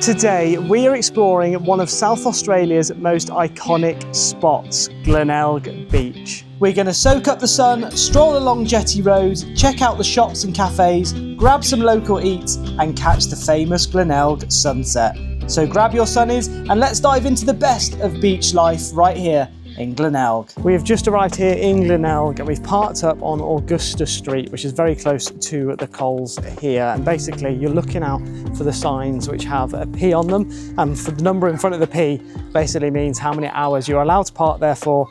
Today we are exploring one of South Australia's most iconic spots, Glenelg Beach. We're going to soak up the sun, stroll along Jetty Road, check out the shops and cafes, grab some local eats and catch the famous Glenelg Sunset. So grab your sunnies and let's dive into the best of beach life right here in Glenelg. We have just arrived here in Glenelg and we've parked up on Augusta Street, which is very close to the Colles here. And basically you're looking out for the signs which have a P on them, and for the number in front of the P basically means how many hours you're allowed to park there for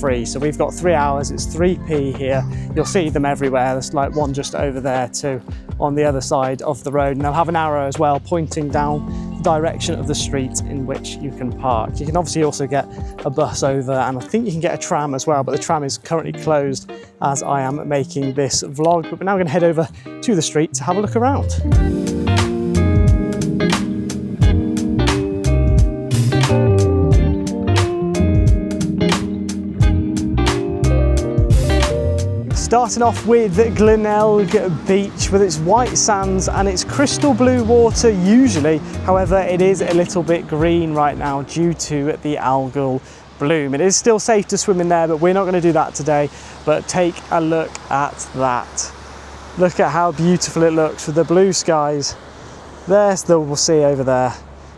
free. So we've got 3 hours, it's 3p here. You'll see them everywhere. There's like one just over there too on the other side of the road, and they'll have an arrow as well pointing down the direction of the street in which you can park. You can obviously also get a bus over, and I think you can get a tram as well, but the tram is currently closed as I am making this vlog. But we're now going to head over to the street to have a look around. Starting off with Glenelg Beach with its white sands and its crystal blue water usually. However, it is a little bit green right now due to the algal bloom. It is still safe to swim in there, but we're not going to do that today. But take a look at that. Look at how beautiful it looks with the blue skies. There's the sea over there,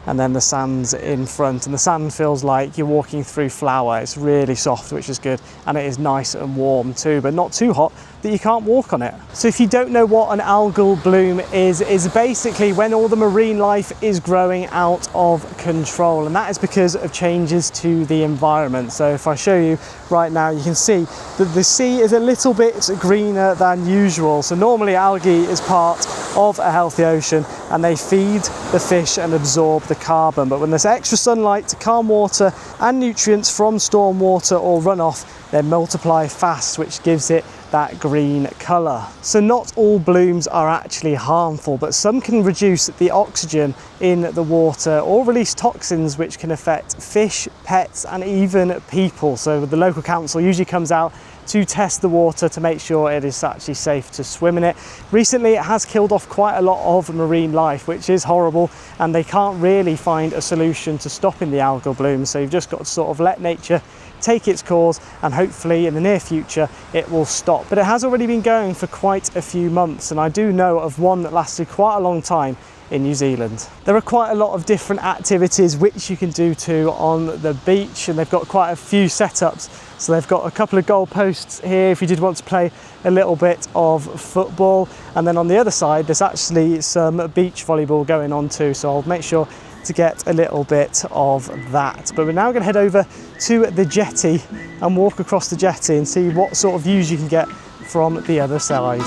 and then the sand's in front, and the sand feels like you're walking through flour. It's really soft, which is good, and it is nice and warm too, but not too hot that you can't walk on it. So if you don't know what an algal bloom is basically when all the marine life is growing out of control, and that is because of changes to the environment. So if I show you right now, you can see that the sea is a little bit greener than usual. So normally algae is part of a healthy ocean and they feed the fish and absorb the carbon, but when there's extra sunlight, calm water and nutrients from storm water or runoff, they multiply fast, which gives it that green colour. So not all blooms are actually harmful, but some can reduce the oxygen in the water or release toxins which can affect fish, pets and even people. So the local council usually comes out to test the water to make sure it is actually safe to swim in it. Recently it has killed off quite a lot of marine life, which is horrible, and they can't really find a solution to stopping the algal bloom. So you've just got to sort of let nature take its course, and hopefully in the near future it will stop. But it has already been going for quite a few months, and I do know of one that lasted quite a long time in New Zealand. There are quite a lot of different activities which you can do too on the beach, and they've got quite a few setups. So they've got a couple of goal posts here if you did want to play a little bit of football, and then on the other side there's actually some beach volleyball going on too, so I'll make sure to get a little bit of that. But we're now going to head over to the jetty and walk across the jetty and see what sort of views you can get from the other side.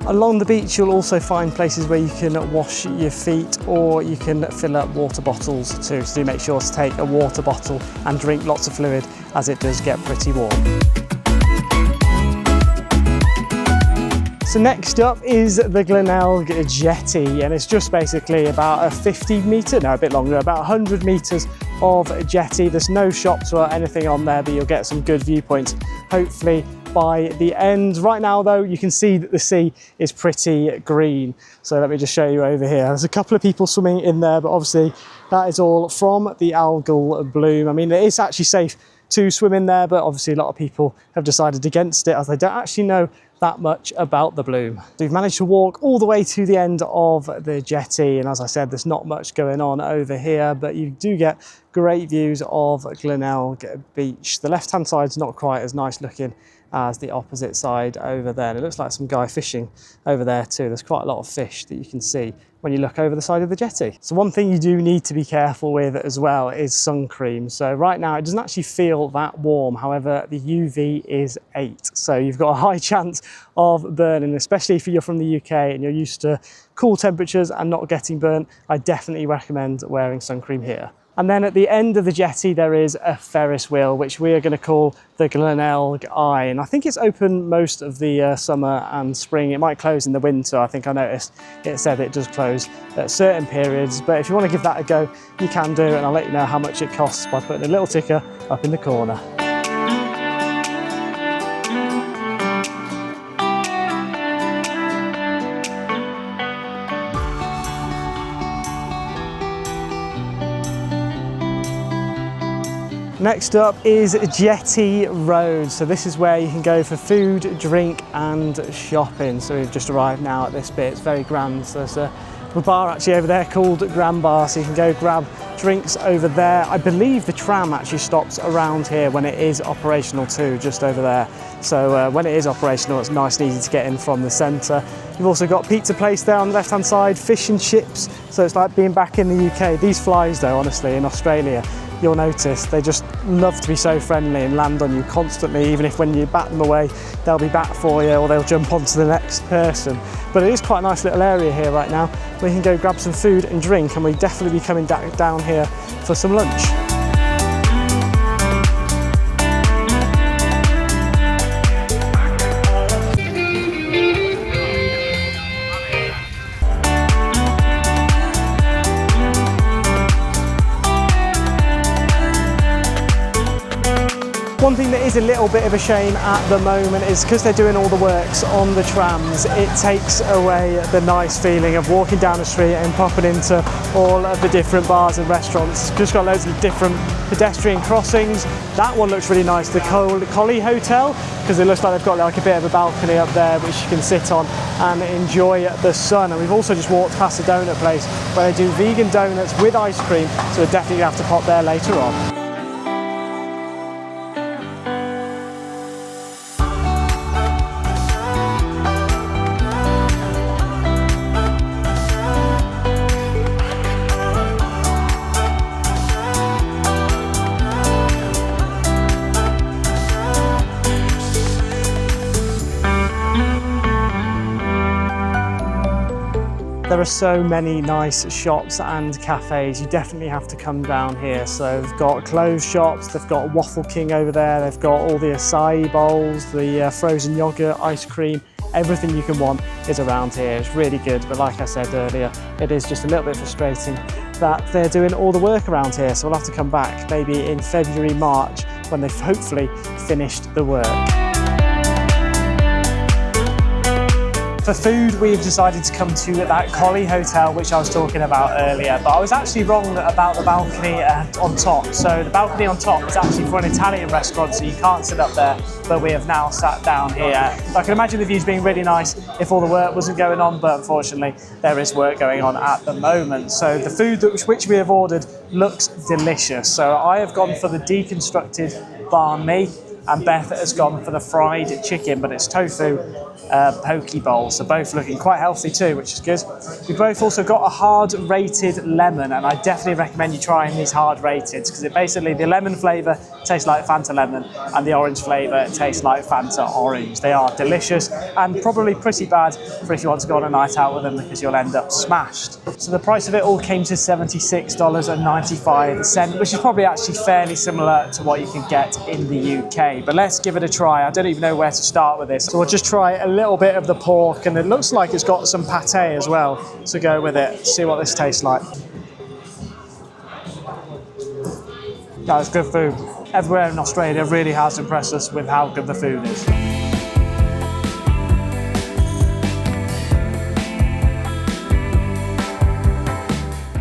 Along the beach you'll also find places where you can wash your feet, or you can fill up water bottles too, so do make sure to take a water bottle and drink lots of fluid as it does get pretty warm. So next up is the Glenelg Jetty, and it's just basically about a 100 metres of jetty. There's no shops or anything on there, but you'll get some good viewpoints hopefully by the end. Right now though, you can see that the sea is pretty green. So let me just show you over here. There's a couple of people swimming in there, but obviously that is all from the algal bloom. I mean, it is actually safe to swim in there, but obviously a lot of people have decided against it as they don't actually know that much about the bloom. We've managed to walk all the way to the end of the jetty, and as I said, there's not much going on over here, but you do get great views of Glenelg Beach. The left hand side is not quite as nice looking as the opposite side over there. And it looks like some guy fishing over there too. There's quite a lot of fish that you can see when you look over the side of the jetty. So one thing you do need to be careful with as well is sun cream. So right now it doesn't actually feel that warm. However, the UV is 8. So you've got a high chance of burning, especially if you're from the UK and you're used to cool temperatures and not getting burnt. I definitely recommend wearing sun cream here. And then at the end of the jetty, there is a Ferris wheel, which we are going to call the Glenelg Eye. And I think it's open most of the summer and spring. It might close in the winter. I think I noticed it said it does close at certain periods. But if you want to give that a go, you can do. And I'll let you know how much it costs by putting a little ticker up in the corner. Next up is Jetty Road. So this is where you can go for food, drink and shopping. So we've just arrived now at this bit. It's very grand. So there's a bar actually over there called Grand Bar. So you can go grab drinks over there. I believe the tram actually stops around here when it is operational too, just over there. So when it is operational, it's nice and easy to get in from the centre. You've also got pizza place there on the left-hand side, fish and chips. So it's like being back in the UK. These flies though, honestly, in Australia, you'll notice they just love to be so friendly and land on you constantly. Even if when you bat them away, they'll be back for you or they'll jump onto the next person. But it is quite a nice little area here right now where you can go grab some food and drink, and we'll definitely be coming down here for some lunch. One thing that is a little bit of a shame at the moment is because they're doing all the works on the trams, it takes away the nice feeling of walking down the street and popping into all of the different bars and restaurants. Just got loads of different pedestrian crossings. That one looks really nice, the Colley Hotel, because it looks like they've got like a bit of a balcony up there which you can sit on and enjoy the sun. And we've also just walked past a donut place where they do vegan donuts with ice cream, so we're definitely gonna have to pop there later on. There are so many nice shops and cafes. You definitely have to come down here. So they've got clothes shops, they've got Waffle King over there, they've got all the acai bowls, the frozen yogurt, ice cream, everything you can want is around here. It's really good, but like I said earlier, it is just a little bit frustrating that they're doing all the work around here. So we'll have to come back maybe in February, March, when they've hopefully finished the work. For food, we've decided to come to that Colley Hotel, which I was talking about earlier, but I was actually wrong about the balcony on top. So the balcony on top is actually for an Italian restaurant, so you can't sit up there, but we have now sat down here. So I can imagine the views being really nice if all the work wasn't going on, but unfortunately there is work going on at the moment. So the food which we have ordered looks delicious. So I have gone for the deconstructed banh mi, and Beth has gone for the fried chicken, but it's tofu poke bowl, so both looking quite healthy too, which is good. We've both also got a hard rated lemon, and I definitely recommend you trying these hard rated because it basically, the lemon flavour tastes like Fanta lemon and the orange flavour tastes like Fanta orange. They are delicious and probably pretty bad for if you want to go on a night out with them because you'll end up smashed. So the price of it all came to $76.95, which is probably actually fairly similar to what you can get in the UK. But let's give it a try. I don't even know where to start with this. So we'll just try a little bit of the pork, and it looks like it's got some pate as well to go with it. See what this tastes like. That's good food. Everywhere in Australia really has impressed us with how good the food is.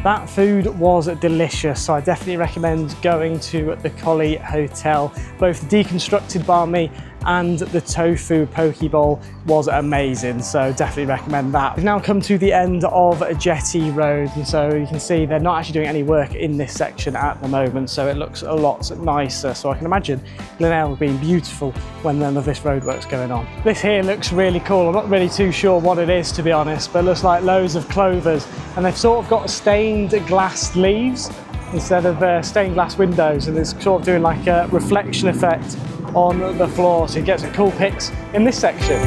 That food was delicious, so I definitely recommend going to the Colley Hotel. Both the deconstructed banh mi and the tofu poke bowl was amazing, so definitely recommend that. We've now come to the end of Jetty Road, and so you can see they're not actually doing any work in this section at the moment, so it looks a lot nicer. So I can imagine Glenelg being beautiful when none of this roadwork's going on. This here looks really cool. I'm not really too sure what it is, to be honest, but it looks like loads of clovers, and they've sort of got stained glass leaves instead of stained glass windows, and it's sort of doing like a reflection effect on the floor, so you get some cool pics in this section.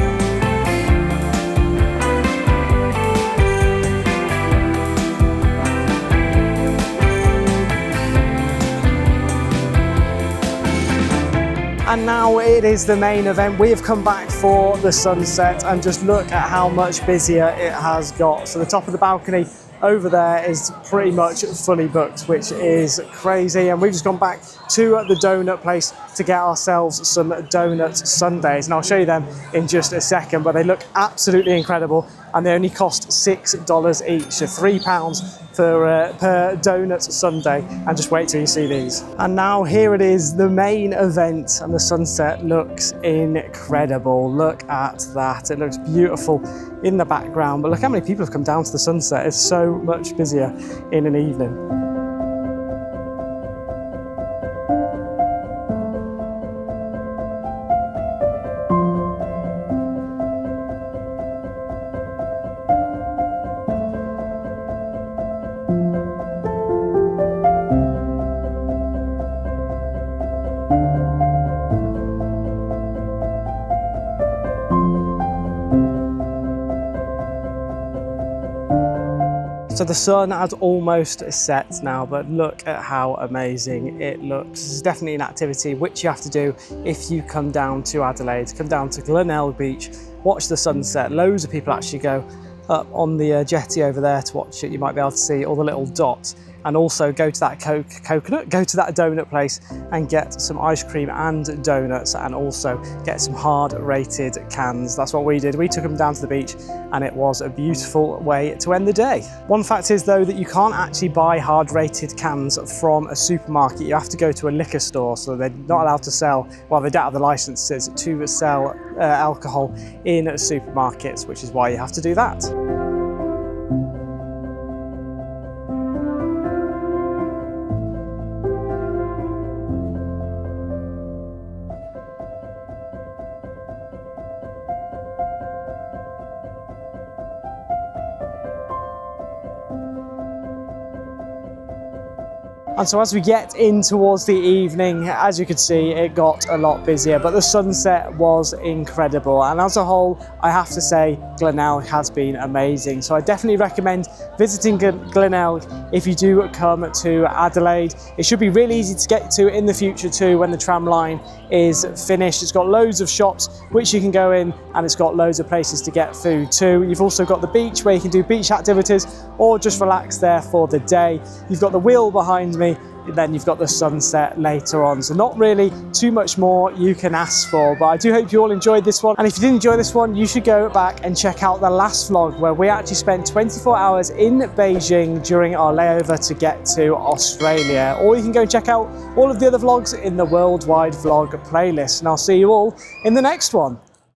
And now it is the main event. We have come back for the sunset, and just look at how much busier it has got. So the top of the balcony over there is pretty much fully booked, which is crazy. And we've just gone back to the donut place to get ourselves some donut sundaes, and I'll show you them in just a second, but they look absolutely incredible, and they only cost $6 each, so £3 per donut sundae. And just wait till you see these. And now here it is, the main event, and the sunset looks incredible. Look at that, it looks beautiful in the background, but look how many people have come down to the sunset. It's so much busier in an evening. So the sun has almost set now, but look at how amazing it looks. This is definitely an activity which you have to do if you come down to Adelaide. Come down to Glenelg Beach, watch the sunset. Loads of people actually go up on the jetty over there to watch it. You might be able to see all the little dots, and also go to that go to that donut place and get some ice cream and donuts, and also get some hard rated cans. That's what we did. We took them down to the beach, and it was a beautiful way to end the day. One fact is though that you can't actually buy hard rated cans from a supermarket. You have to go to a liquor store, so they're not allowed to sell, well, they don't have the licenses to sell alcohol in supermarkets, which is why you have to do that. And so as we get in towards the evening, as you could see, it got a lot busier, but the sunset was incredible. And as a whole, I have to say, Glenelg has been amazing. So I definitely recommend visiting Glenelg if you do come to Adelaide. It should be really easy to get to in the future too when the tram line is finished. It's got loads of shops which you can go in, and it's got loads of places to get food too. You've also got the beach where you can do beach activities or just relax there for the day. You've got the wheel behind me, then you've got the sunset later on. So not really too much more you can ask for, but I do hope you all enjoyed this one. And if you did enjoy this one, you should go back and check out the last vlog where we actually spent 24 hours in Beijing during our layover to get to Australia. Or you can go and check out all of the other vlogs in the Worldwide Vlog playlist. And I'll see you all in the next one.